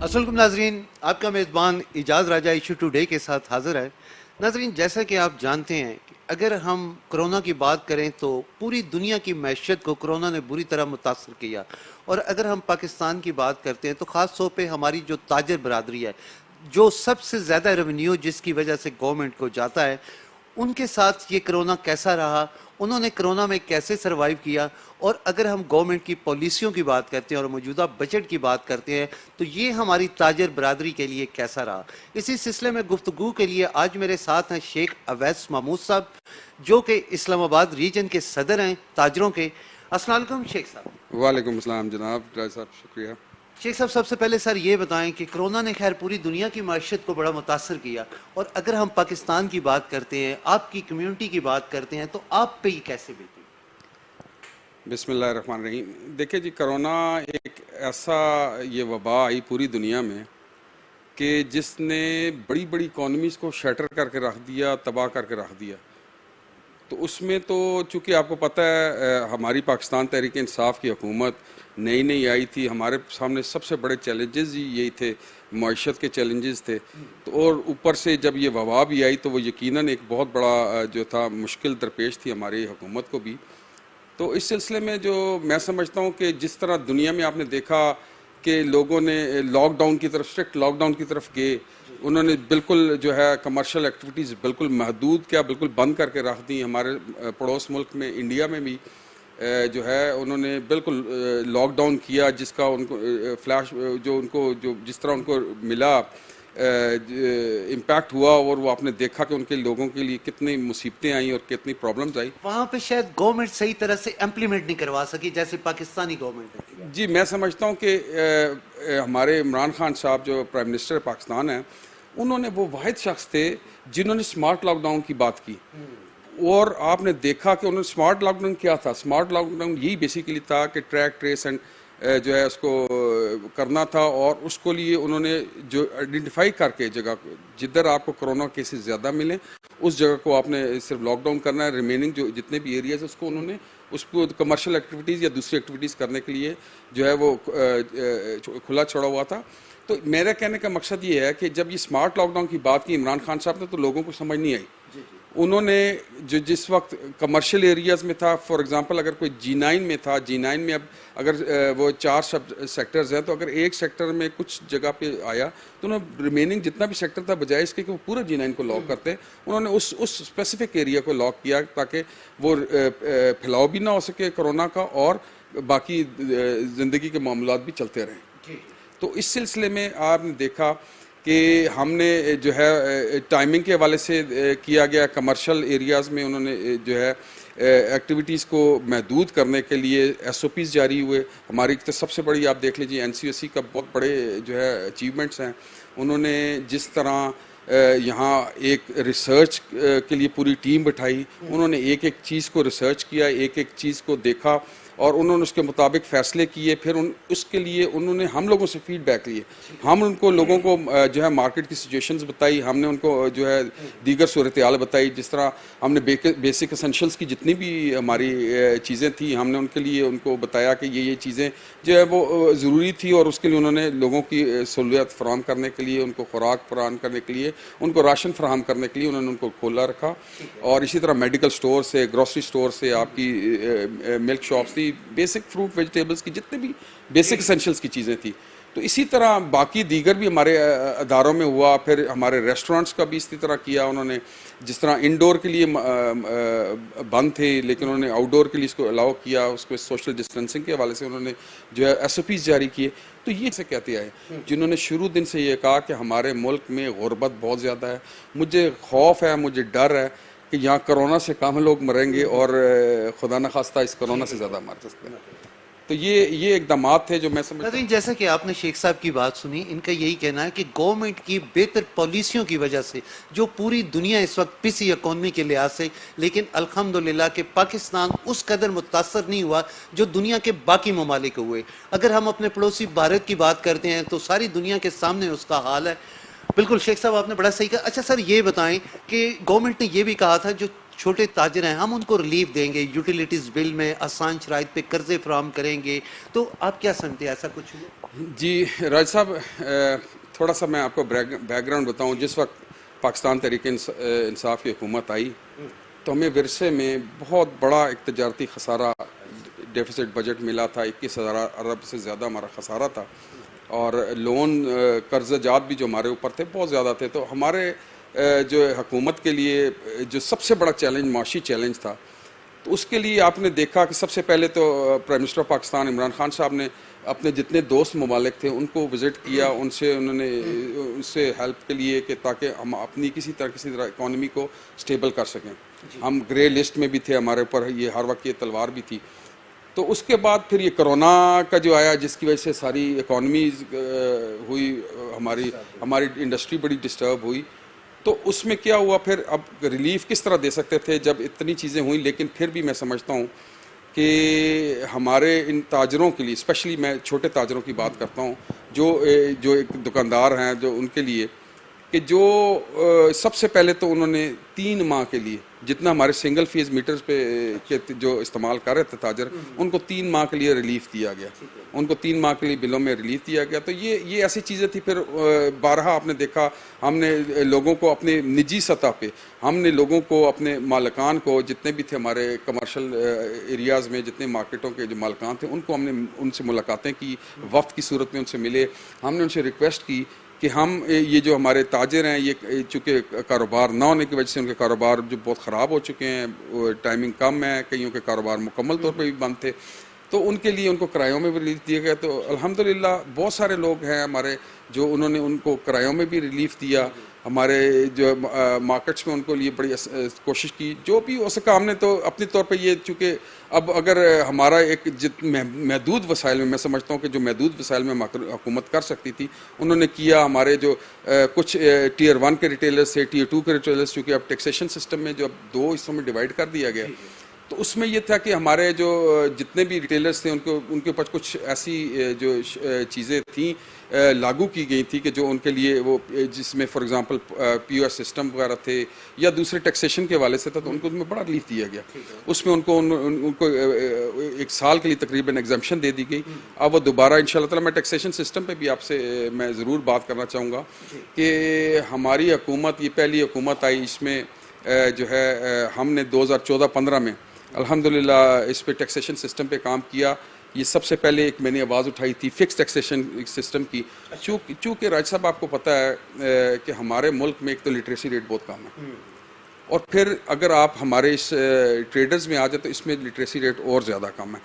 السلام علیکم ناظرین، آپ کا میزبان اعجاز راجہ ایشو ٹوڈے کے ساتھ حاضر ہے۔ ناظرین، جیسا کہ آپ جانتے ہیں کہ اگر ہم کرونا کی بات کریں تو پوری دنیا کی معیشت کو کرونا نے بری طرح متاثر کیا، اور اگر ہم پاکستان کی بات کرتے ہیں تو خاص طور پہ ہماری جو تاجر برادری ہے، جو سب سے زیادہ ریونیو جس کی وجہ سے گورنمنٹ کو جاتا ہے، ان کے ساتھ یہ کرونا کیسا رہا، انہوں نے کرونا میں کیسے سروائیو کیا، اور اگر ہم گورنمنٹ کی پالیسیوں کی بات کرتے ہیں اور موجودہ بجٹ کی بات کرتے ہیں تو یہ ہماری تاجر برادری کے لیے کیسا رہا۔ اسی سلسلے میں گفتگو کے لیے آج میرے ساتھ ہیں شیخ اویس محمود صاحب، جو کہ اسلام آباد ریجن کے صدر ہیں تاجروں کے۔ السلام علیکم شیخ صاحب۔ وعلیکم السلام جناب راج صاحب، شکریہ۔ شیخ صاحب، سب سے پہلے سر یہ بتائیں کہ کرونا نے خیر پوری دنیا کی معیشت کو بڑا متاثر کیا، اور اگر ہم پاکستان کی بات کرتے ہیں، آپ کی کمیونٹی کی بات کرتے ہیں، تو آپ پہ یہ کیسے بیتی؟ بسم اللہ الرحمن الرحیم۔ دیکھیں جی، کرونا ایک ایسا یہ وبا آئی پوری دنیا میں کہ جس نے بڑی بڑی اکانومیز کو شیٹر کر کے رکھ دیا، تباہ کر کے رکھ دیا۔ تو اس میں تو چونکہ آپ کو پتہ ہے ہماری پاکستان تحریک انصاف کی حکومت نئی نئی آئی تھی، ہمارے سامنے سب سے بڑے چیلنجز ہی یہی تھے، معیشت کے چیلنجز تھے۔ تو اور اوپر سے جب یہ وبا بھی آئی تو وہ یقیناً ایک بہت بڑا جو تھا مشکل درپیش تھی ہماری حکومت کو بھی۔ تو اس سلسلے میں جو میں سمجھتا ہوں کہ جس طرح دنیا میں آپ نے دیکھا کہ لوگوں نے لاک ڈاؤن کی طرف، اسٹرکٹ لاک ڈاؤن کی طرف گئے، انہوں نے بالکل جو ہے کمرشل ایکٹیویٹیز بالکل محدود کیا، بالکل بند کر کے رکھ دی۔ ہمارے پڑوس ملک میں انڈیا میں بھی جو ہے انہوں نے بالکل لاک ڈاؤن کیا، جس کا ان کو فلیش جو ان کو جو جس طرح ان کو ملا امپیکٹ ہوا، اور وہ آپ نے دیکھا کہ ان کے لوگوں کے لیے کتنی مصیبتیں آئیں اور کتنی پرابلمز آئی۔ وہاں پہ شاید گورنمنٹ صحیح طرح سے امپلیمنٹ نہیں کروا سکی جیسے پاکستانی گورنمنٹ ہے۔ جی، میں سمجھتا ہوں کہ ہمارے عمران خان صاحب جو پرائم منسٹر پاکستان ہیں، انہوں نے وہ واحد شخص تھے جنہوں نے سمارٹ لاک ڈاؤن کی بات کی، اور آپ نے دیکھا کہ انہوں نے سمارٹ لاک ڈاؤن کیا تھا۔ سمارٹ لاک ڈاؤن یہی بیسیکلی تھا کہ ٹریک ٹریس اینڈ جو ہے اس کو کرنا تھا، اور اس کو لیے انہوں نے جو آئیڈینٹیفائی کر کے جگہ جدھر آپ کو کرونا کیسز زیادہ ملیں اس جگہ کو آپ نے صرف لاک ڈاؤن کرنا ہے، ریمیننگ جو جتنے بھی ایریاز اس کو انہوں نے اس کو کمرشل ایکٹیویٹیز یا دوسری ایکٹیویٹیز کرنے کے لیے جو ہے وہ کھلا چھوڑا ہوا تھا۔ تو میرا کہنے کا مقصد یہ ہے کہ جب یہ سمارٹ لاک ڈاؤن کی بات کی عمران خان صاحب نے تو لوگوں کو سمجھ نہیں آئی۔ انہوں نے جو جس وقت کمرشل ایریاز میں تھا، فار ایگزامپل اگر کوئی G9 میں تھا، G9 میں اب اگر وہ 4 سب سیکٹرز ہیں، تو اگر ایک سیکٹر میں کچھ جگہ پہ آیا تو انہوں نے ریمیننگ جتنا بھی سیکٹر تھا بجائے اس کے کہ وہ پورا G9 کو لاک کرتے، انہوں نے اس اسپیسیفک ایریا کو لاک کیا تاکہ وہ پھیلاؤ بھی نہ ہو سکے کرونا کا، اور باقی زندگی کے معاملات بھی چلتے رہیں۔ تو اس سلسلے میں آپ نے دیکھا کہ ہم نے جو ہے ٹائمنگ کے حوالے سے کیا گیا، کمرشل ایریاز میں انہوں نے جو ہے ایکٹیویٹیز کو محدود کرنے کے لیے SOPs جاری ہوئے۔ ہماری سب سے بڑی آپ دیکھ لیجیے NCOC کا بہت بڑے جو ہے اچیومنٹس ہیں، انہوں نے جس طرح یہاں ایک ریسرچ کے لیے پوری ٹیم بٹھائی، انہوں نے ایک ایک چیز کو ریسرچ کیا، ایک ایک چیز کو دیکھا، اور انہوں نے اس کے مطابق فیصلے کیے۔ پھر اس کے لیے انہوں نے ہم لوگوں سے فیڈ بیک لیے، ہم ان کو لوگوں کو جو ہے مارکیٹ کی سچویشنز بتائی، ہم نے ان کو جو ہے دیگر صورتحال بتائی، جس طرح ہم نے بیسک اسینشلز کی جتنی بھی ہماری چیزیں تھیں ہم نے ان کے لیے ان کو بتایا کہ یہ چیزیں جو ہے وہ ضروری تھی، اور اس کے لیے انہوں نے لوگوں کی سہولیات فراہم کرنے کے لیے، ان کو خوراک فراہم کرنے کے لیے، ان کو راشن فراہم کرنے کے لیے انہوں نے ان کو کھولا رکھا۔ اور اسی طرح میڈیکل سٹور سے، گروسری سٹور سے، آپ کی ملک شاپس تھی، بیسک فروٹ ویجیٹیبلز کی جتنے بھی بیسک اسینشلز کی چیزیں تھی۔ تو اسی طرح باقی دیگر بھی ہمارے اداروں میں ہوا۔ پھر ہمارے ریسٹورنٹس کا بھی اسی طرح کیا انہوں نے، جس طرح انڈور کے لیے بند تھے لیکن انہوں نے آؤٹ ڈور کے لیے اس کو الاؤ کیا، اس کو سوشل ڈسٹینسنگ کے حوالے سے انہوں نے جو ہے SOPs جاری کیے۔ تو یہ سے کہتے آئے جنہوں نے شروع دن سے یہ کہا کہ ہمارے ملک میں غربت بہت زیادہ ہے، مجھے خوف ہے، مجھے ڈر ہے کہ یہاں کرونا سے کم لوگ مریں گے اور خدا نخواستہ اس کرونا سے زیادہ مر سکتے ہیں۔ تو یہ اقدامات تھے جو میں سمجھتا ہوں۔ جیسا کہ آپ نے شیخ صاحب کی بات سنی، ان کا یہی کہنا ہے کہ گورنمنٹ کی بہتر پالیسیوں کی وجہ سے جو پوری دنیا اس وقت پسی اکانومی کے لحاظ سے، لیکن الحمدللہ کہ پاکستان اس قدر متاثر نہیں ہوا جو دنیا کے باقی ممالک ہوئے۔ اگر ہم اپنے پڑوسی بھارت کی بات کرتے ہیں تو ساری دنیا کے سامنے اس کا حال ہے۔ بالکل شیخ صاحب، آپ نے بڑا صحیح کہا۔ اچھا سر، یہ بتائیں کہ گورنمنٹ نے یہ بھی کہا تھا جو چھوٹے تاجر ہیں ہم ان کو ریلیف دیں گے, یوٹیلیٹیز بل میں آسان شرائط پہ قرضے فراہم کریں گے, تو آپ کیا سمجھتے ہیں ایسا کچھ ہوا؟ جی راج صاحب, تھوڑا سا میں آپ کو بیک گراؤنڈ بتاؤں. جس وقت پاکستان تحریک انصاف کی حکومت آئی تو ہمیں ورثے میں بہت بڑا ایک تجارتی خسارہ ڈیفیسٹ بجٹ ملا تھا. 21,000 ارب سے زیادہ ہمارا خسارہ تھا, اور لون قرض جات بھی جو ہمارے اوپر تھے بہت زیادہ تھے. تو ہمارے جو حکومت کے لیے جو سب سے بڑا چیلنج معاشی چیلنج تھا, تو اس کے لیے آپ نے دیکھا کہ سب سے پہلے تو prime minister of Pakistan Imran Khan صاحب نے اپنے جتنے دوست ممالک تھے ان کو وزٹ کیا, انہوں نے ان سے ہیلپ کے لیے کہ تاکہ ہم اپنی کسی طرح اکانومی کو سٹیبل کر سکیں. ہم گرے لسٹ میں بھی تھے, ہمارے اوپر یہ ہر وقت یہ تلوار بھی تھی. تو اس کے بعد پھر یہ کرونا کا جو آیا جس کی وجہ سے ساری اکانومی ہوئی, ہماری انڈسٹری بڑی ڈسٹرب ہوئی. تو اس میں کیا ہوا پھر, اب ریلیف کس طرح دے سکتے تھے جب اتنی چیزیں ہوئیں. لیکن پھر بھی میں سمجھتا ہوں کہ ہمارے ان تاجروں کے لیے, اسپیشلی میں چھوٹے تاجروں کی بات کرتا ہوں جو ایک دکاندار ہیں, جو ان کے لیے کہ جو سب سے پہلے تو انہوں نے 3 ماہ کے لیے جتنا ہمارے سنگل فیز میٹرز پہ جو استعمال کر رہے تھے تاجر, ان کو 3 ماہ کے لیے ریلیف دیا گیا. ان کو 3 ماہ کے لیے بلوں میں ریلیف دیا گیا. تو یہ ایسی چیزیں تھی. پھر بارہا آپ نے دیکھا, ہم نے لوگوں کو اپنے نجی سطح پہ, ہم نے لوگوں کو اپنے مالکان کو, جتنے بھی تھے ہمارے کمرشل ایریاز میں جتنے مارکیٹوں کے جو مالکان تھے, ان کو ہم نے ان سے ملاقاتیں کی, وفد کی صورت میں ان سے ملے. ہم نے ان سے ریکویسٹ کی کہ ہم یہ جو ہمارے تاجر ہیں, یہ چونکہ کاروبار نہ ہونے کی وجہ سے ان کے کاروبار جو بہت خراب ہو چکے ہیں, ٹائمنگ کم ہے, کئیوں کے کاروبار مکمل طور پہ بھی بند تھے, تو ان کے لیے ان کو کرایوں میں بھی ریلیف دیا گیا. تو الحمدللہ بہت سارے لوگ ہیں ہمارے جو انہوں نے ان کو کرایوں میں بھی ریلیف دیا. ہمارے جو مارکیٹس میں ان کو لیے بڑی کوشش کی جو بھی ہو سکا. ہم نے تو اپنی طور پہ یہ, چونکہ اب اگر ہمارا ایک محدود وسائل میں, میں سمجھتا ہوں کہ جو محدود وسائل میں حکومت کر سکتی تھی انہوں نے کیا. ہمارے جو کچھ ٹیئر 1 کے ریٹیلرز تھے, ٹیئر 2 کے ریٹیلرز, چونکہ اب ٹیکسیشن سسٹم میں جو اب 2 حصوں میں ڈیوائڈ کر دیا گیا, تو اس میں یہ تھا کہ ہمارے جو جتنے بھی ریٹیلرز تھے ان کے اوپر کچھ ایسی جو چیزیں تھیں لاگو کی گئی تھی کہ جو ان کے لیے وہ, جس میں for example P O S system وغیرہ تھے یا دوسرے ٹیکسیشن کے حوالے سے تھا, تو ان کو بڑا ریلیف دیا گیا. اس میں ان کو 1 سال کے لیے تقریباً ایگزمپشن دے دی گئی. اب وہ دوبارہ انشاءاللہ تعالی, میں ٹیکسیشن سسٹم پہ بھی آپ سے میں ضرور بات کرنا چاہوں گا کہ ہماری حکومت, یہ پہلی حکومت آئی, اس میں جو ہے ہم نے 2014-15 میں الحمدللہ اس پہ ٹیکسیشن سسٹم پہ کام کیا. یہ سب سے پہلے ایک میں نے آواز اٹھائی تھی فکس ٹیکسیشن سسٹم کی. چونکہ راج صاحب آپ کو پتہ ہے کہ ہمارے ملک میں ایک تو لٹریسی ریٹ بہت کم ہے, اور پھر اگر آپ ہمارے اس ٹریڈرز میں آ جائے تو اس میں لٹریسی ریٹ اور زیادہ کم ہے.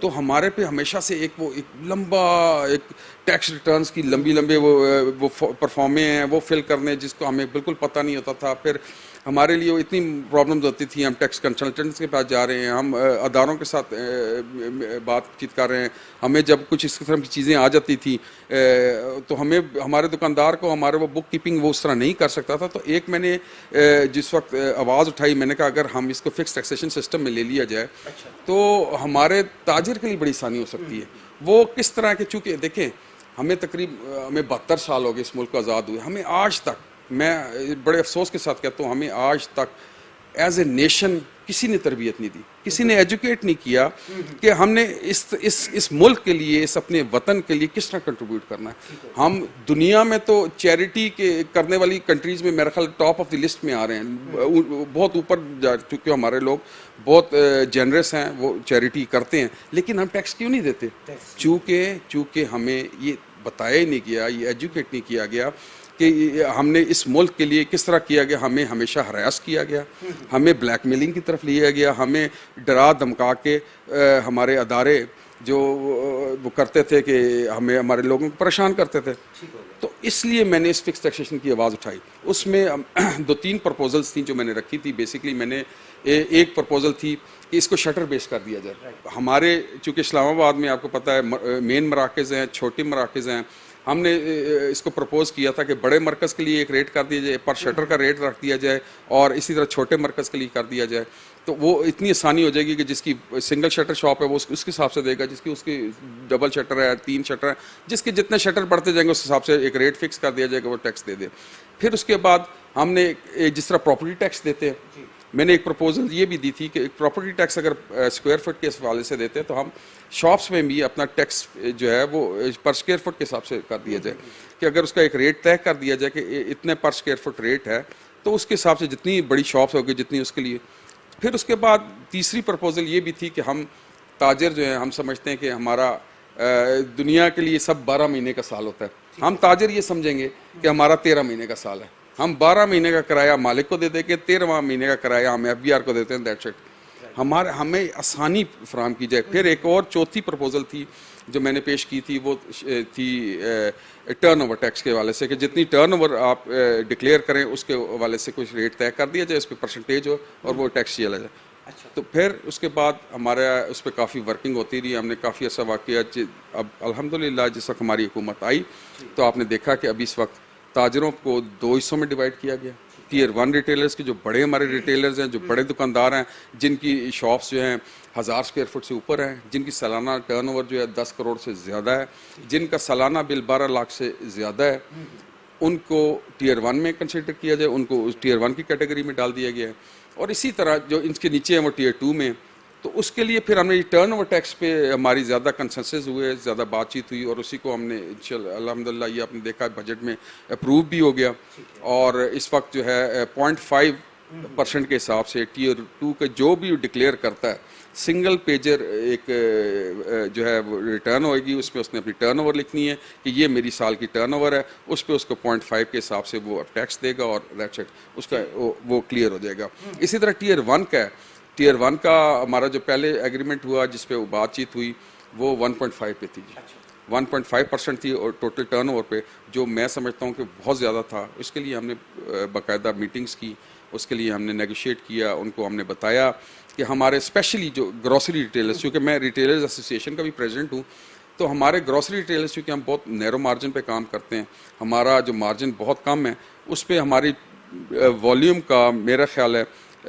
تو ہمارے پہ ہمیشہ سے ایک لمبا ایک ٹیکس ریٹرنز کی لمبے وہ پرفارمیں ہیں وہ فل کرنے, جس کو ہمیں بالکل پتہ نہیں ہوتا تھا. پھر ہمارے لیے وہ اتنی پرابلمز ہوتی تھی. ہم ٹیکس کنسلٹنٹس کے پاس جا رہے ہیں, ہم اداروں کے ساتھ بات چیت کر رہے ہیں. ہمیں جب کچھ اس قسم کی چیزیں آ جاتی تھی تو ہمیں, ہمارے دکاندار کو ہمارے وہ بک کیپنگ وہ اس طرح نہیں کر سکتا تھا. تو ایک میں نے جس وقت آواز اٹھائی, میں نے کہا اگر ہم اس کو فکس ٹیکسیشن سسٹم میں لے لیا جائے تو ہمارے تاجر کے لیے بڑی آسانی ہو سکتی ہے. وہ کس طرح کے, چونکہ دیکھیں ہمیں ہمیں 72 سال ہو گئے اس ملک کو آزاد ہوئے, ہمیں آج تک, میں بڑے افسوس کے ساتھ کہتا ہوں, ہمیں آج تک ایز اے نیشن کسی نے تربیت نہیں دی, کسی نے ایجوکیٹ نہیں کیا کہ ہم نے اس ملک کے لیے, اس اپنے وطن کے لیے کس طرح کنٹریبیوٹ کرنا ہے. ہم دنیا میں تو چیریٹی کے کرنے والی کنٹریز میں میرا خیال ٹاپ آف دی لسٹ میں آ رہے ہیں, بہت اوپر جا چکے. ہمارے لوگ بہت جنرس ہیں, وہ چیریٹی کرتے ہیں, لیکن ہم ٹیکس کیوں نہیں دیتے؟ چونکہ ہمیں یہ بتایا ہی نہیں گیا, یہ ایجوکیٹ نہیں کیا گیا کہ ہم نے اس ملک کے لیے کس طرح کیا گیا. ہمیں ہمیشہ ہراس کیا گیا, ہمیں بلیک میلنگ کی طرف لیا گیا, ہمیں ڈرا دھمکا کے ہمارے ادارے جو وہ کرتے تھے کہ ہمیں, ہمارے لوگوں کو پریشان کرتے تھے. تو اس لیے میں نے اس فکس ٹیکسیشن کی آواز اٹھائی. اس میں 2-3 پرپوزلز تھیں جو میں نے رکھی تھی. بیسکلی میں نے ایک پرپوزل تھی کہ اس کو شٹر بیس کر دیا جائے. ہمارے چونکہ اسلام آباد میں آپ کو پتہ ہے مین مراکز ہیں, چھوٹے مراکز ہیں, ہم نے اس کو پرپوز کیا تھا کہ بڑے مرکز کے لیے ایک ریٹ کر دیا جائے, پر شٹر کا ریٹ رکھ دیا جائے, اور اسی طرح چھوٹے مرکز کے لیے کر دیا جائے. تو وہ اتنی آسانی ہو جائے گی کہ جس کی سنگل شٹر شاپ ہے وہ اس کے حساب سے دے گا, جس کی ڈبل شٹر ہے, 3 شٹر ہے, جس کے جتنے شٹر بڑھتے جائیں گے اس حساب سے ایک ریٹ فکس کر دیا جائے گا, وہ ٹیکس دے دے. پھر اس کے بعد ہم نے جس طرح پراپرٹی ٹیکس دیتے ہیں میں نے ایک پروپوزل یہ بھی دی تھی کہ ایک پراپرٹی ٹیکس اگر اسکوائر فٹ کے حوالے سے دیتے ہیں تو ہم شاپس میں بھی اپنا ٹیکس جو ہے وہ پر اسکوائر فٹ کے حساب سے کر دیا جائے، کہ اگر اس کا ایک ریٹ طے کر دیا جائے کہ اتنے پر اسکوائر فٹ ریٹ ہے تو اس کے حساب سے جتنی بڑی شاپس ہوگی جتنی اس کے لیے. پھر اس کے بعد تیسری پرپوزل یہ بھی تھی کہ ہم تاجر جو ہیں ہم سمجھتے ہیں کہ ہمارا دنیا کے لیے سب 12 مہینے کا سال ہوتا ہے، ہم تاجر یہ سمجھیں گے کہ ہمارا 13 مہینے کا سال ہے، ہم 12 مہینے کا کرایہ مالک کو دے دیں گے، 13واں مہینے کا کرایہ ہم ایف بی آر کو دیتے ہیں، دیٹس اٹ، ہمیں آسانی فراہم کی جائے. پھر ایک اور چوتھی پرپوزل تھی جو میں نے پیش کی تھی، وہ تھی ٹرن اوور ٹیکس کے حوالے سے، کہ جتنی ٹرن اوور آپ ڈکلیئر کریں اس کے حوالے سے کچھ ریٹ طے کر دیا جائے، اس پہ پرسنٹیج ہو اور وہ ٹیکس چلا جائے. تو پھر اس کے بعد ہمارا اس پہ کافی ورکنگ ہوتی رہی، ہم نے کافی عرصہ واقعہ. اب الحمدللہ جس وقت ہماری حکومت آئی تو آپ نے دیکھا کہ ابھی اس وقت تاجروں کو 2 حصوں میں ڈیوائڈ کیا گیا. ٹیئر 1 ریٹیلرز کے جو بڑے ہمارے ریٹیلرز ہیں، جو بڑے دکاندار ہیں، جن کی شاپس جو ہیں 1000 اسکوائر فٹ سے اوپر ہیں، جن کی سالانہ ٹرن اوور جو ہے 10 کروڑ سے زیادہ ہے، جن کا سالانہ بل 12 لاکھ سے زیادہ ہے، ان کو ٹیئر 1 میں کنسیڈر کیا جائے، ان کو ٹیئر 1 کی کیٹیگری میں ڈال دیا گیا ہے. اور اسی طرح جو ان کے نیچے ہیں وہ ٹیئر 2 میں. تو اس کے لیے پھر ہم نے ٹرن اوور ٹیکس پہ ہماری زیادہ کنسنسس ہوئے، زیادہ بات چیت ہوئی، اور اسی کو ہم نے الحمدللہ یہ آپ نے دیکھا بجٹ میں اپروو بھی ہو گیا. اور اس وقت جو ہے 0.5% کے حساب سے ٹیئر 2 کا جو بھی ڈکلیئر کرتا ہے سنگل پیجر ایک جو ہے وہ ریٹرن ہوئے گی، اس پہ اس نے اپنی ٹرن اوور لکھنی ہے کہ یہ میری سال کی ٹرن اوور ہے، اس پہ اس کو 0.5 کے حساب سے وہ ٹیکس دے گا اور دیٹس اٹ، اس کا وہ کلیئر ہو جائے گا. اسی طرح ٹیئر 1 کا ہے، ٹیئر 1 کا ہمارا جو پہلے ایگریمنٹ ہوا جس پہ وہ بات چیت ہوئی وہ 1.5 پہ تھی، 1.5% تھی اور ٹوٹل ٹرن اوور پہ، جو میں سمجھتا ہوں کہ بہت زیادہ تھا. اس کے لیے ہم نے باقاعدہ میٹنگز کی، اس کے لیے ہم نے نیگوشیٹ کیا، ان کو ہم نے بتایا کہ ہمارے اسپیشلی جو گروسری ریٹیلرز، کیونکہ میں ریٹیلرز ایسوسیشن کا بھی پریزیڈنٹ ہوں، تو ہمارے گروسری ریٹیلرز کیونکہ ہم بہت نیرو مارجن پہ کام کرتے ہیں، ہمارا جو مارجن بہت کم ہے، اس پہ ہماری والیوم کا میرا خیال ہے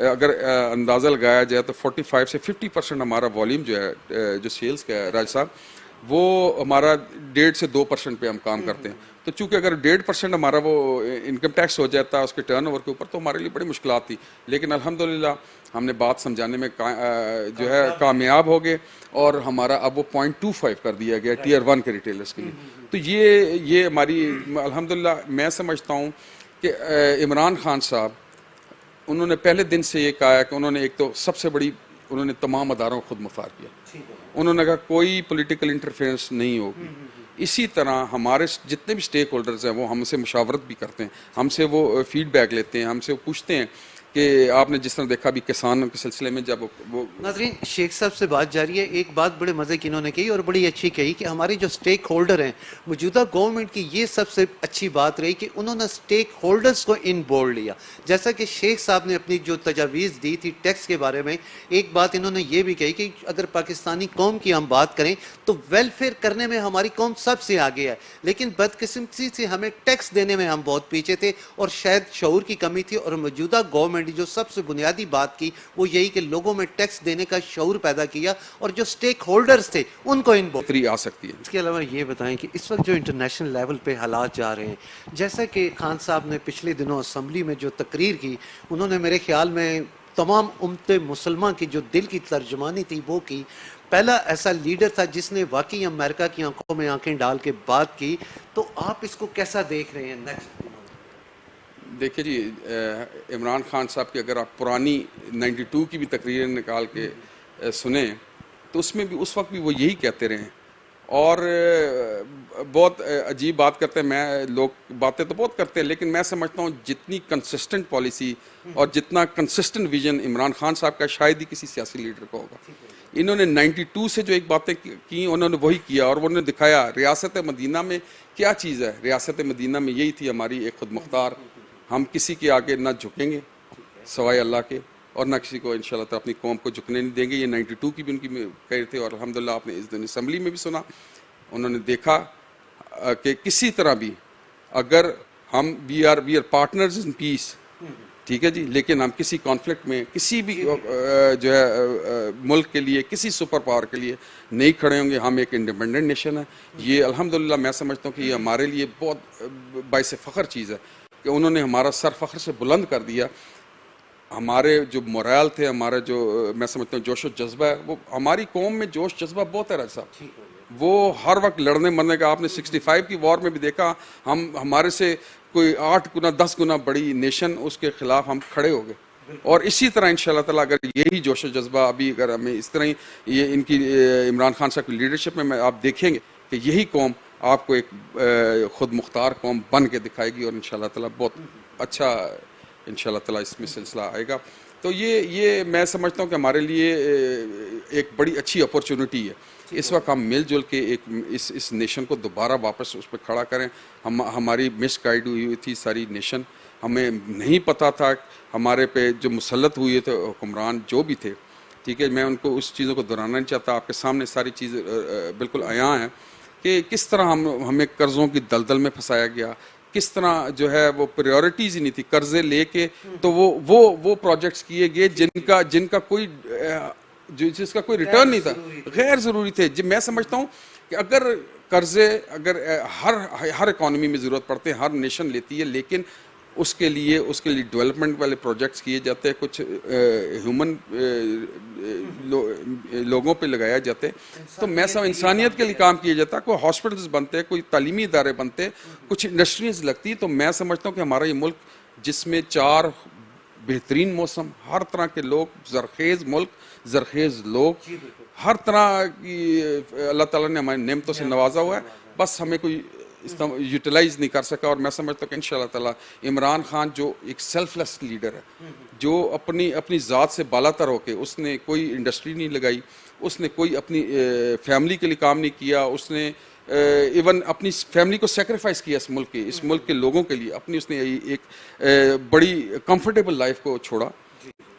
اگر اندازہ لگایا جائے تو 45 سے 50% ہمارا والیوم جو ہے جو سیلز کا ہے راج صاحب، وہ ہمارا 1.5 سے 2% پہ ہم کام کرتے ہیں. تو چونکہ اگر 1.5% ہمارا وہ انکم ٹیکس ہو جاتا ہے اس کے ٹرن اوور کے اوپر تو ہمارے لیے بڑی مشکلات تھی. لیکن الحمدللہ ہم نے بات سمجھانے میں جو ہے کامیاب ہو گئے، اور ہمارا اب وہ 0.25 کر دیا گیا ٹیئر 1 کے ریٹیلرز کے لیے. تو یہ ہماری الحمدللہ میں سمجھتا ہوں کہ عمران خان صاحب انہوں نے پہلے دن سے یہ کہا ہے کہ انہوں نے ایک تو سب سے بڑی انہوں نے تمام اداروں کو خود مختار کیا، انہوں نے کہا کوئی پولیٹیکل انٹرفیئرنس نہیں ہوگی. اسی طرح ہمارے جتنے بھی سٹیک ہولڈرز ہیں وہ ہم سے مشاورت بھی کرتے ہیں، ہم سے وہ فیڈ بیک لیتے ہیں، ہم سے وہ پوچھتے ہیں کہ آپ نے جس طرح دیکھا بھی کسانوں کے سلسلے میں جب وہ ناظرین شیخ صاحب سے بات جاری ہے. ایک بات بڑے مزے کی انہوں نے کہی اور بڑی اچھی کہی کہ ہمارے جو سٹیک ہولڈر ہیں موجودہ گورنمنٹ کی یہ سب سے اچھی بات رہی کہ انہوں نے سٹیک ہولڈرز کو ان بورڈ لیا. جیسا کہ شیخ صاحب نے اپنی جو تجاویز دی تھی ٹیکس کے بارے میں، ایک بات انہوں نے یہ بھی کہی کہ اگر پاکستانی قوم کی ہم بات کریں تو ویلفیئر کرنے میں ہماری قوم سب سے آگے ہے، لیکن بدقسمتی سے ہمیں ٹیکس دینے میں ہم بہت پیچھے تھے اور شاید شعور کی کمی تھی. اور موجودہ گورنمنٹ جو سب سے بنیادی بات کی وہ یہی کہ لوگوں میں ٹیکس دینے کا شعور پیدا کیا اور جو سٹیک ہولڈرز تھے ان کو ان بہتری آ سکتی ہے. اس کے علاوہ یہ بتائیں کہ اس وقت جو انٹرنیشنل لیول پہ حالات جا رہے ہیں، جیسا کہ خان صاحب نے پچھلے دنوں اسمبلی میں جو تقریر کی، انہوں نے میرے خیال میں تمام امت مسلمہ کی جو دل کی ترجمانی تھی وہ کی. پہلا ایسا لیڈر تھا جس نے واقعی امریکہ کی آنکھوں میں آنکھیں ڈال کے بات کی. تو آپ اس کو کیسا دیکھ رہے ہیں نیکسٹ؟ دیکھیے جی، عمران خان صاحب کی اگر آپ پرانی 92 کی بھی تقریریں نکال کے سنیں تو اس میں بھی اس وقت بھی وہ یہی کہتے رہے ہیں، اور بہت عجیب بات کرتے ہیں. میں لوگ باتیں تو بہت کرتے ہیں لیکن میں سمجھتا ہوں جتنی کنسسٹنٹ پالیسی اور جتنا کنسسٹنٹ ویژن عمران خان صاحب کا شاید ہی کسی سیاسی لیڈر کو ہوگا. انہوں نے 92 سے جو ایک باتیں کی انہوں نے وہی کیا، اور انہوں نے دکھایا ریاست مدینہ میں کیا چیز ہے. ریاست مدینہ میں یہی تھی ہماری ایک خود مختار، ہم کسی کے آگے نہ جھکیں گے سوائے اللہ کے، اور نہ کسی کو انشاءاللہ تعالی اپنی قوم کو جھکنے نہیں دیں گے. یہ 92 کی بھی ان کی کہے تھے، اور الحمدللہ آپ نے اس دن اسمبلی میں بھی سنا. انہوں نے دیکھا کہ کسی طرح بھی اگر ہم وی آر پارٹنرز ان پیس، ٹھیک ہے جی، لیکن ہم کسی کانفلکٹ میں کسی بھی جو ہے ملک کے لیے کسی سپر پاور کے لیے نہیں کھڑے ہوں گے. ہم ایک انڈیپینڈنٹ نیشن ہے. یہ الحمدللہ میں سمجھتا ہوں کہ یہ ہمارے لیے بہت باعث فخر چیز ہے کہ انہوں نے ہمارا سر فخر سے بلند کر دیا. ہمارے جو مورال تھے, ہمارا جو میں سمجھتا ہوں جوش و جذبہ ہے, وہ ہماری قوم میں جوش جذبہ بہت ہے راج صاحب. وہ ہر وقت لڑنے مرنے کا, آپ نے 65 کی وار میں بھی دیکھا, ہمارے سے کوئی 8 گنا 10 گنا بڑی نیشن, اس کے خلاف ہم کھڑے ہو گئے. اور اسی طرح انشاءاللہ تعالیٰ اگر یہی جوش و جذبہ ابھی اگر ہمیں اس طرح ہی یہ ان کی عمران خان صاحب کی لیڈرشپ میں آپ دیکھیں گے کہ یہی قوم آپ کو ایک خود مختار قوم بن کے دکھائے گی, اور انشاءاللہ تعالیٰ بہت اچھا انشاءاللہ تعالیٰ اس میں سلسلہ آئے گا. تو یہ میں سمجھتا ہوں کہ ہمارے لیے ایک بڑی اچھی اپرچونٹی ہے. اس وقت ہم مل جل کے ایک اس نیشن کو دوبارہ واپس اس پہ کھڑا کریں. ہماری مس گائیڈ ہوئی تھی ساری نیشن, ہمیں نہیں پتہ تھا ہمارے پہ جو مسلط ہوئے تھے حکمران جو بھی تھے, ٹھیک ہے, میں ان کو اس چیزوں کو دہرانا نہیں چاہتا, آپ کے سامنے ساری چیزیں بالکل عیاں ہیں کہ کس طرح ہمیں قرضوں کی دلدل میں پھنسایا گیا, کس طرح جو ہے وہ پریورٹیز ہی نہیں تھی, قرضے لے کے تو وہ پروجیکٹس کیے گئے جن کا کوئی جس کا کوئی ریٹرن نہیں تھا, غیر ضروری تھے. میں سمجھتا ہوں کہ اگر قرضے ہر اکانومی میں ضرورت پڑتے ہیں, ہر نیشن لیتی ہے, لیکن اس کے لیے ڈیولپمنٹ والے پروجیکٹس کیے جاتے ہیں, کچھ ہیومن لوگوں پہ لگایا جاتے ہیں, تو میں سمجھ انسانیت کے لیے کام کیا جاتا ہے, کوئی ہاسپٹلز بنتے, کوئی تعلیمی ادارے بنتے, کچھ انڈسٹریز لگتی. تو میں سمجھتا ہوں کہ ہمارا یہ ملک جس میں 4 بہترین موسم, ہر طرح کے لوگ, زرخیز ملک, زرخیز لوگ, ہر طرح کی اللہ تعالیٰ نے ہماری نعمتوں سے نوازا ہوا ہے, بس ہمیں کوئی یوٹیلائز نہیں کر سکا. اور میں سمجھتا ہوں کہ انشاءاللہ تعالیٰ عمران خان جو ایک سیلف لیس لیڈر ہے, جو اپنی ذات سے بالا تر ہو کے, اس نے کوئی انڈسٹری نہیں لگائی, اس نے کوئی اپنی فیملی کے لیے کام نہیں کیا, اس نے ایون اپنی فیملی کو سیکریفائز کیا اس ملک کے لوگوں کے لیے, اس نے ایک بڑی کمفرٹیبل لائف کو چھوڑا.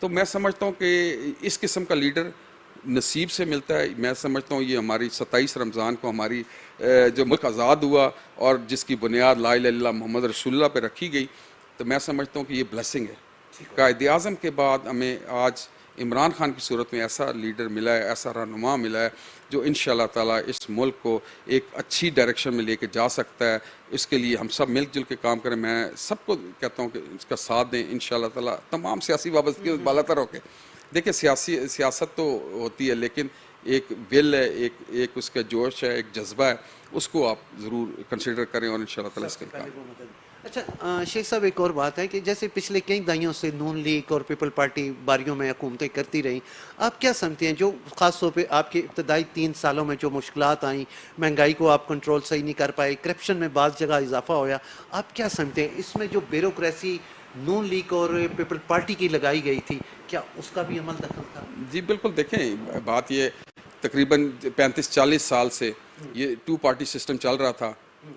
تو میں سمجھتا ہوں کہ اس قسم کا لیڈر نصیب سے ملتا ہے. میں سمجھتا ہوں یہ ہماری 27 رمضان کو ہماری جو ملک آزاد ہوا اور جس کی بنیاد لا الہ الا اللہ محمد رسول اللہ پہ رکھی گئی, تو میں سمجھتا ہوں کہ یہ بلیسنگ ہے. قائد اعظم کے بعد ہمیں آج عمران خان کی صورت میں ایسا لیڈر ملا ہے, ایسا رہنما ملا ہے جو انشاءاللہ تعالیٰ اس ملک کو ایک اچھی ڈائریکشن میں لے کے جا سکتا ہے. اس کے لیے ہم سب مل جل کے کام کریں. میں سب کو کہتا ہوں کہ اس کا ساتھ دیں انشاءاللہ تعالیٰ, تمام سیاسی وابستگی بالا تر ہو کے. دیکھیں سیاست تو ہوتی ہے, لیکن ایک ول ہے, ایک اس کا جوش ہے, ایک جذبہ ہے, اس کو آپ ضرور کنسیڈر کریں اور انشاءاللہ تعالیٰ اس کے کام. اچھا شیخ صاحب, ایک اور بات ہے کہ جیسے پچھلے کئی دہائیوں سے نون لیگ اور پیپل پارٹی باریوں میں حکومتیں کرتی رہیں, آپ کیا سمجھتے ہیں جو خاص طور پہ آپ کے ابتدائی 3 سالوں میں جو مشکلات آئیں, مہنگائی کو آپ کنٹرول صحیح نہیں کر پائے, کرپشن میں بعض جگہ اضافہ ہوا, آپ کیا سمجھتے ہیں اس میں جو بیوروکریسی نون لیگ اور پیپل پارٹی کی لگائی گئی تھی, کیا اس کا بھی عمل دخل تھا؟ جی بالکل, دیکھیں بات یہ تقریباً 35-40 سال سے یہ 2 پارٹی سسٹم چل رہا تھا,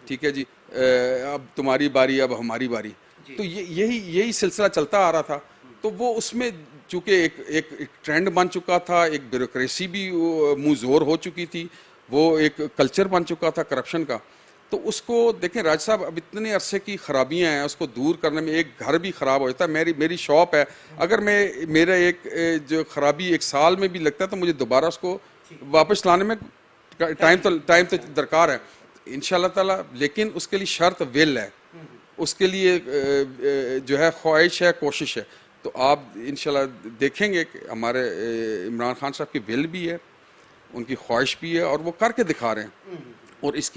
ٹھیک ہے جی, اب تمہاری باری اب ہماری باری, تو یہی سلسلہ چلتا آ رہا تھا. تو وہ اس میں چونکہ ایک ٹرینڈ بن چکا تھا, ایک بیوروکریسی بھی منہ زور ہو چکی تھی, وہ ایک کلچر بن چکا تھا کرپشن کا. تو اس کو دیکھیں راج صاحب, اب اتنے عرصے کی خرابیاں ہیں, اس کو دور کرنے میں ایک گھر بھی خراب ہو جاتا ہے. میری شاپ ہے, اگر میرا ایک جو خرابی 1 سال میں بھی لگتا ہے تو مجھے دوبارہ اس کو واپس لانے میں ٹائم تو درکار ہے انشاءاللہ تعالیٰ. لیکن اس کے لیے شرط ول ہے, اس کے لیے جو ہے خواہش ہے, کوشش ہے. تو آپ انشاءاللہ دیکھیں گے کہ ہمارے عمران خان صاحب کی ول بھی ہے, ان کی خواہش بھی ہے, اور وہ کر کے دکھا رہے ہیں. اور اس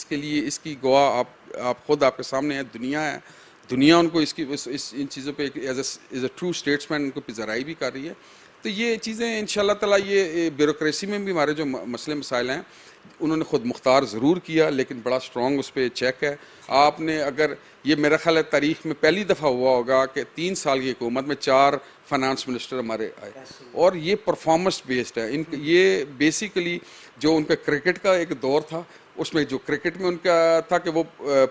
کے لیے اس کی گواہ آپ خود آپ کے سامنے ہے, دنیا ہے. دنیا ان کو ان چیزوں پہ ایز اے ٹرو اسٹیٹسمین ان کو پذیرائی بھی کر رہی ہے. تو یہ چیزیں انشاءاللہ تعالیٰ, یہ بیوروکریسی میں بھی ہمارے جو مسئلے مسائل ہیں انہوں نے خود مختار ضرور کیا, لیکن بڑا سٹرونگ اس پہ چیک ہے. آپ نے اگر یہ میرا خیال ہے تاریخ میں پہلی دفعہ ہوا ہوگا کہ 3 سال کی حکومت میں 4 فائنانس منسٹر ہمارے آئے, اور یہ پرفارمنس بیسڈ ہے. یہ بیسیکلی جو ان کا کرکٹ کا ایک دور تھا, اس میں جو کرکٹ میں ان کا تھا کہ وہ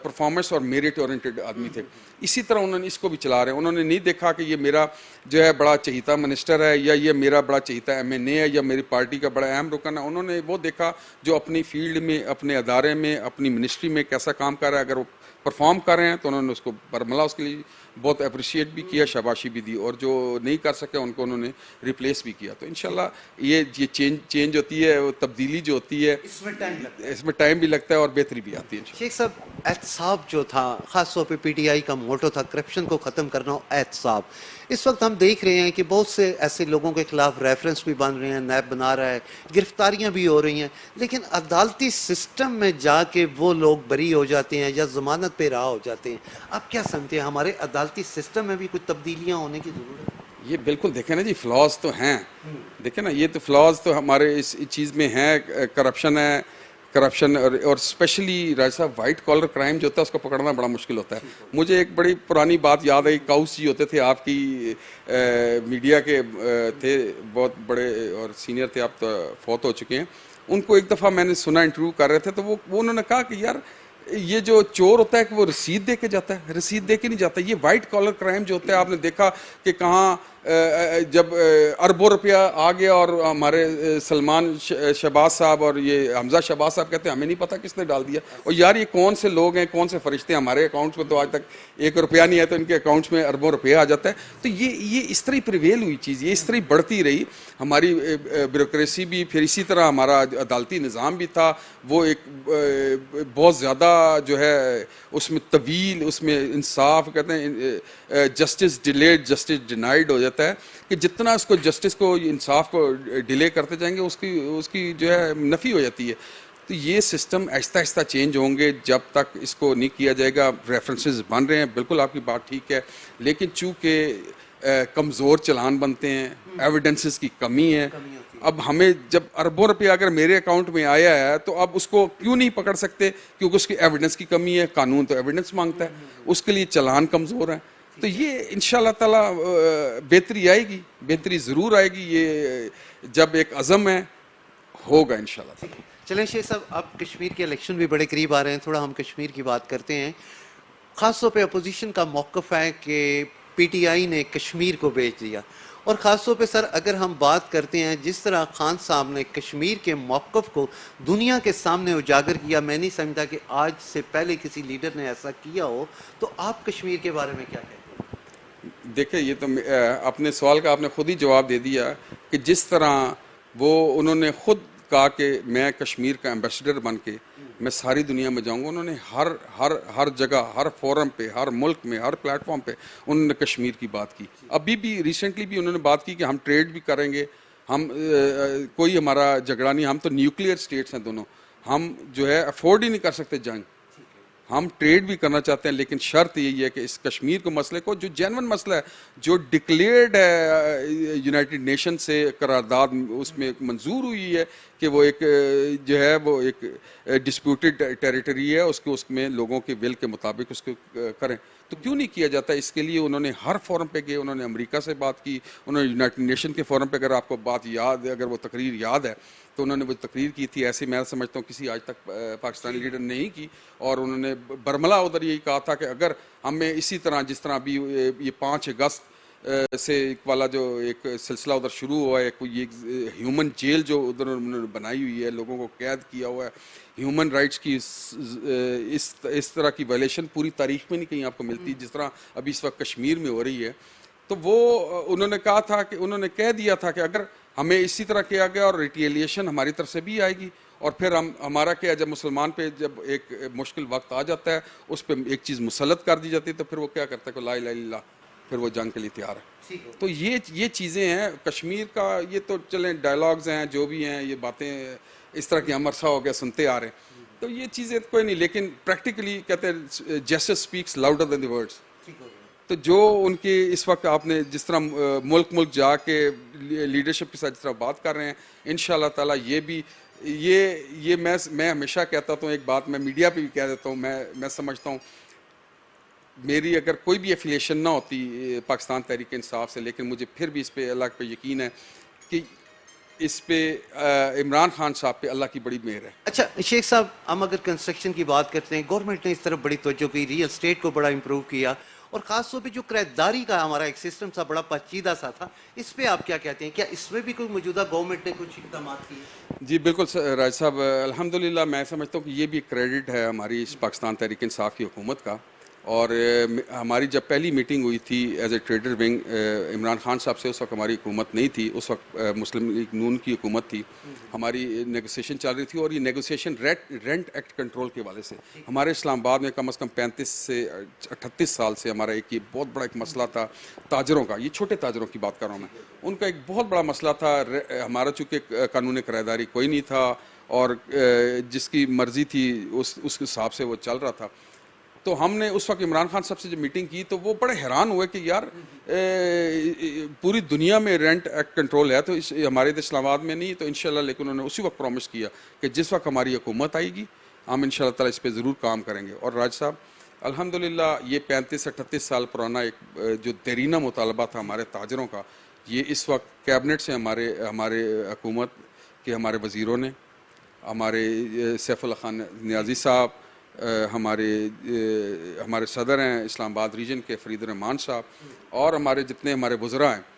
پرفارمنس اور میرٹ اورینٹڈ آدمی تھے, اسی طرح انہوں نے اس کو بھی چلا رہے ہیں. انہوں نے نہیں دیکھا کہ یہ میرا جو ہے بڑا چہیتا منسٹر ہے, یا یہ میرا بڑا چہیتا ایم این اے ہے, یا میری پارٹی کا بڑا اہم رکن ہے. انہوں نے وہ دیکھا جو اپنی فیلڈ میں, اپنے ادارے میں, اپنی منسٹری میں کیسا کام کر رہا ہے. اگر وہ پرفارم کر رہے ہیں تو انہوں نے اس کو برملا اس کے لیے بہت اپریشیٹ بھی کیا, شاباشی بھی دی, اور جو نہیں کر سکے ان کو انہوں نے ریپلیس بھی کیا. تو انشاءاللہ یہ چینج ہوتی ہے, وہ تبدیلی جو ہوتی ہے اس میں ٹائم بھی لگتا ہے اور بہتری بھی آتی ہے. شیخ صاحب احتساب جو تھا, خاص طور پہ پی ٹی آئی کا موٹو تھا کرپشن کو ختم کرنا, احتساب. اس وقت ہم دیکھ رہے ہیں کہ بہت سے ایسے لوگوں کے خلاف ریفرنس بھی بن رہے ہیں, نیب بنا رہا ہے, گرفتاریاں بھی ہو رہی ہیں, لیکن عدالتی سسٹم میں جا کے وہ لوگ بری ہو جاتے ہیں یا ضمانت پہ رہا ہو جاتے ہیں. آپ کیا سمجھتے ہیں ہمارے عدالتی سسٹم میں بھی کچھ تبدیلیاں ہونے کی ضرورت ہے؟ یہ بالکل دیکھیں نا جی, فلاز تو ہیں, دیکھیں نا یہ تو فلاز تو ہمارے اس چیز میں ہیں. کرپشن ہے, کرپشن اور اسپیشلی راج صاحب وائٹ کالر کرائم جو ہوتا ہے اس کو پکڑنا بڑا مشکل ہوتا ہے. مجھے ایک بڑی پرانی بات یاد ہے, کاؤس جی ہوتے تھے آپ کی میڈیا کے تھے, بہت بڑے اور سینئر تھے, آپ تو فوت ہو چکے ہیں. ان کو ایک دفعہ میں نے سنا انٹرویو کر رہے تھے, تو وہ انہوں نے کہا کہ یار یہ جو چور ہوتا ہے کہ وہ رسید دے کے جاتا ہے, رسید دے کے نہیں جاتا. یہ وائٹ کالر کرائم جو ہوتا ہے, آپ نے دیکھا کہ کہاں جب اربوں روپیہ آ گیا اور ہمارے سلمان شہباز صاحب اور یہ حمزہ شہباز صاحب کہتے ہیں ہمیں نہیں پتہ کس نے ڈال دیا. اور یار یہ کون سے لوگ ہیں, کون سے فرشتے ہیں, ہمارے اکاؤنٹس میں تو آج تک 1 روپیہ نہیں ہے, تو ان کے اکاؤنٹس میں اربوں روپیہ آ جاتا ہے. تو یہ اس طرح پریویل ہوئی چیز, یہ اس طرح بڑھتی رہی. ہماری بیوروکریسی بھی, پھر اسی طرح ہمارا عدالتی نظام بھی تھا, وہ ایک بہت زیادہ جو ہے اس میں طویل, اس میں انصاف کہتے ہیں جسٹس ڈیلیڈ جسٹس ڈینائڈ ہو جاتا ہے, کہ جتنا اس کو جسٹس کو انصاف کو ڈیلے کرتے جائیں گے اس کی جو ہے نفی ہو جاتی ہے. تو یہ سسٹم آہستہ آہستہ چینج ہوں گے جب تک اس کو نہیں کیا جائے گا. ریفرنسز بن رہے ہیں, بالکل آپ کی بات ٹھیک ہے, لیکن چونکہ کمزور چلان بنتے ہیں, ایویڈنسز کی کمی ہے. اب ہمیں جب اربوں روپیہ اگر میرے اکاؤنٹ میں آیا ہے تو اب اس کو کیوں نہیں پکڑ سکتے, کیونکہ اس کی ایویڈنس کی کمی ہے. قانون تو ایویڈنس مانگتا ہے, اس کے لیے چلان کمزور ہیں. تو یہ انشاءاللہ تعالی بہتری آئے گی, بہتری ضرور آئے گی. یہ جب ایک عزم ہے ہوگا انشاءاللہ. چلیں شیخ صاحب, اب کشمیر کے الیکشن بھی بڑے قریب آ رہے ہیں, تھوڑا ہم کشمیر کی بات کرتے ہیں. خاص طور پہ اپوزیشن کا موقف ہے کہ پی ٹی آئی نے کشمیر کو بیچ دیا, اور خاص طور پہ سر اگر ہم بات کرتے ہیں جس طرح خان صاحب نے کشمیر کے موقف کو دنیا کے سامنے اجاگر کیا, میں نہیں سمجھتا کہ آج سے پہلے کسی لیڈر نے ایسا کیا ہو. تو آپ کشمیر کے بارے میں کیا کہتے ہیں؟ دیکھیں یہ تو اپنے سوال کا آپ نے خود ہی جواب دے دیا, کہ جس طرح وہ انہوں نے خود کہا کہ میں کشمیر کا ایمبیسڈر بن کے میں ساری دنیا میں جاؤں گا. انہوں نے ہر جگہ, ہر فورم پہ, ہر ملک میں, ہر پلیٹ فارم پہ انہوں نے کشمیر کی بات کی. ابھی بھی ریسنٹلی بھی انہوں نے بات کی کہ ہم ٹریڈ بھی کریں گے, ہم کوئی ہمارا جھگڑا نہیں, ہم تو نیوکلیئر اسٹیٹس ہیں دونوں, ہم جو ہے افورڈ ہی نہیں کر سکتے جنگ, ہم ٹریڈ بھی کرنا چاہتے ہیں. لیکن شرط یہی ہے کہ اس کشمیر کو مسئلے کو, جو جینون مسئلہ ہے, جو ڈکلیئرڈ ہے یونائٹڈ نیشن سے قرارداد اس میں منظور ہوئی ہے کہ وہ ایک جو ہے وہ ایک ڈسپیوٹڈ ٹیریٹری ہے, اس میں لوگوں کے ول کے مطابق اس کو کریں. تو کیوں نہیں کیا جاتا؟ اس کے لیے انہوں نے ہر فورم پہ گئے, انہوں نے امریکہ سے بات کی, انہوں نے یونائٹڈ نیشن کے فورم پہ, اگر آپ کو بات یاد ہے, اگر وہ تقریر یاد ہے تو انہوں نے وہ تقریر کی تھی. ایسے میں سمجھتا ہوں کسی آج تک پاکستانی لیڈر نے نہیں کی. اور انہوں نے برملا ادھر یہی کہا تھا کہ اگر ہمیں اسی طرح جس طرح ابھی یہ 5 اگست سے والا جو ایک سلسلہ ادھر شروع ہوا ہے, کوئی ایک ہیومن جیل جو ادھر انہوں نے بنائی ہوئی ہے, لوگوں کو قید کیا ہوا ہے, ہیومن رائٹس کی اس طرح کی وائلیشن پوری تاریخ میں نہیں کہیں آپ کو ملتی جس طرح ابھی اس وقت کشمیر میں ہو رہی ہے. تو وہ انہوں نے کہا تھا کہ انہوں نے کہہ دیا تھا کہ اگر ہمیں اسی طرح کیا گیا اور ریٹیلیشن ہماری طرف سے بھی آئے گی, اور پھر ہمارا کیا, جب مسلمان پہ جب ایک مشکل وقت آ جاتا ہے اس پہ ایک چیز مسلط کر دی جاتی ہے, تو پھر وہ کیا کرتا ہے کہ لا الہ الا اللہ, پھر وہ جنگ کے لیے تیار ہے. تو یہ چیزیں ہیں کشمیر کا. یہ تو چلیں ڈائلاگز ہیں جو بھی ہیں, یہ باتیں اس طرح کی ہم عرصہ ہو گیا سنتے آ رہے ہیں, تو یہ چیزیں کوئی نہیں. لیکن پریکٹیکلی کہتے ہیں justice speaks louder than the words. تو جو ان کی اس وقت آپ نے جس طرح ملک جا کے لیڈرشپ کے ساتھ جس طرح بات کر رہے ہیں, انشاءاللہ تعالی یہ بھی یہ میں ہمیشہ کہتا ہوں, ایک بات میں میڈیا پہ بھی کہہ دیتا ہوں, میں سمجھتا ہوں میری اگر کوئی بھی ایفیلیشن نہ ہوتی پاکستان تحریک انصاف سے, لیکن مجھے پھر بھی اس پہ اللہ پہ یقین ہے کہ اس پہ عمران خان صاحب پہ اللہ کی بڑی مہر ہے. اچھا شیخ صاحب, ہم اگر کنسٹرکشن کی بات کرتے ہیں, گورنمنٹ نے اس طرف بڑی توجہ کی, ریئل اسٹیٹ کو بڑا امپروو کیا, اور خاص طور پہ جو کرایہ کا ہمارا ایک سسٹم تھا بڑا پیچیدہ سا تھا, اس پہ آپ کیا کہتے ہیں؟ کیا اس میں بھی کوئی موجودہ گورنمنٹ نے کچھ اقدامات کیے؟ جی بالکل راج صاحب, الحمدللہ میں سمجھتا ہوں کہ یہ بھی کریڈٹ ہے ہماری اس پاکستان تحریک انصاف کی حکومت کا, اور ہماری جب پہلی میٹنگ ہوئی تھی as a trader wing Imran Khan صاحب سے، اس وقت ہماری حکومت نہیں تھی، اس وقت مسلم لیگ نون کی حکومت تھی، ہماری نیگوسیشن چل رہی تھی، اور یہ نیگوسیشن رینٹ ایکٹ کنٹرول کے حوالے سے ہمارے اسلام آباد میں کم از کم 35 سے 38 سال سے ہمارا یہ بہت بڑا ایک مسئلہ تھا تاجروں کا. یہ چھوٹے تاجروں کی بات کر رہا ہوں میں. ان کا ایک بہت بڑا مسئلہ تھا. ہمارا چونکہ قانون کرایہ داری کوئی نہیں تھا اور جس کی مرضی تھی اس حساب سے وہ چل رہا تھا. تو ہم نے اس وقت عمران خان صاحب سے جب میٹنگ کی تو وہ بڑے حیران ہوئے کہ یار پوری دنیا میں رینٹ ایکٹ کنٹرول ہے تو ہمارے اسلام آباد میں نہیں. تو انشاءاللہ لیکن انہوں نے اسی وقت پرومس کیا کہ جس وقت ہماری حکومت آئے گی ہم انشاءاللہ تعالی اس پہ ضرور کام کریں گے. اور راج صاحب الحمدللہ یہ 35-38 سال پرانا ایک جو دیرینہ مطالبہ تھا ہمارے تاجروں کا، یہ اس وقت کیبنٹ سے ہمارے حکومت کے ہمارے وزیروں نے، ہمارے سیف اللہ خان نیازی صاحب، ہمارے صدر ہیں اسلام آباد ریجن کے فرید الرحمان صاحب، اور ہمارے جتنے ہمارے وزراء ہیں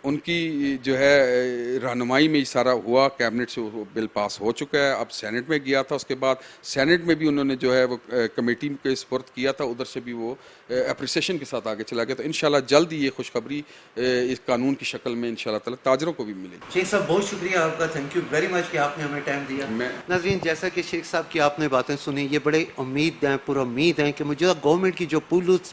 ان کی جو ہے رہنمائی میں یہ سارا ہوا. کیبنٹ سے وہ بل پاس ہو چکا ہے. اب سینٹ میں گیا تھا، اس کے بعد سینٹ میں بھی انہوں نے جو ہے وہ کمیٹی کے سپرد کیا تھا، ادھر سے بھی وہ اپریسیشن کے ساتھ آگے چلا گیا. تو انشاءاللہ جلد ہی یہ خوشخبری اس قانون کی شکل میں انشاءاللہ تعالی تاجروں کو بھی ملے گی. شیخ صاحب بہت شکریہ آپ کا، تھینک یو ویری مچ کہ آپ نے ہمیں ٹائم دیا. ناظرین جیسا کہ شیخ صاحب کی آپ نے باتیں سنی، یہ بڑے پر امید ہیں کہ موجودہ گورنمنٹ کی جو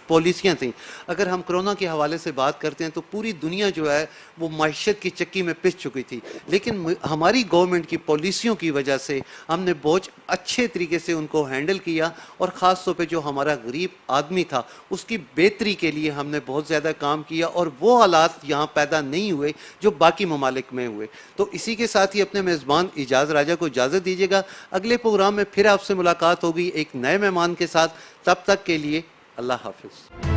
پالیسیاں تھیں، اگر ہم کرونا کے حوالے سے بات کرتے ہیں تو پوری دنیا جو ہے وہ معیشت کی چکی میں پس چکی تھی، لیکن ہماری گورنمنٹ کی پالیسیوں کی وجہ سے ہم نے بہت اچھے طریقے سے ان کو ہینڈل کیا، اور خاص طور پہ جو ہمارا غریب آدمی تھا اس کی بہتری کے لیے ہم نے بہت زیادہ کام کیا، اور وہ حالات یہاں پیدا نہیں ہوئے جو باقی ممالک میں ہوئے. تو اسی کے ساتھ ہی اپنے میزبان اعجاز راجہ کو اجازت دیجیے گا. اگلے پروگرام میں پھر آپ سے ملاقات ہوگی ایک نئے مہمان کے ساتھ. تب تک کے لیے اللہ حافظ.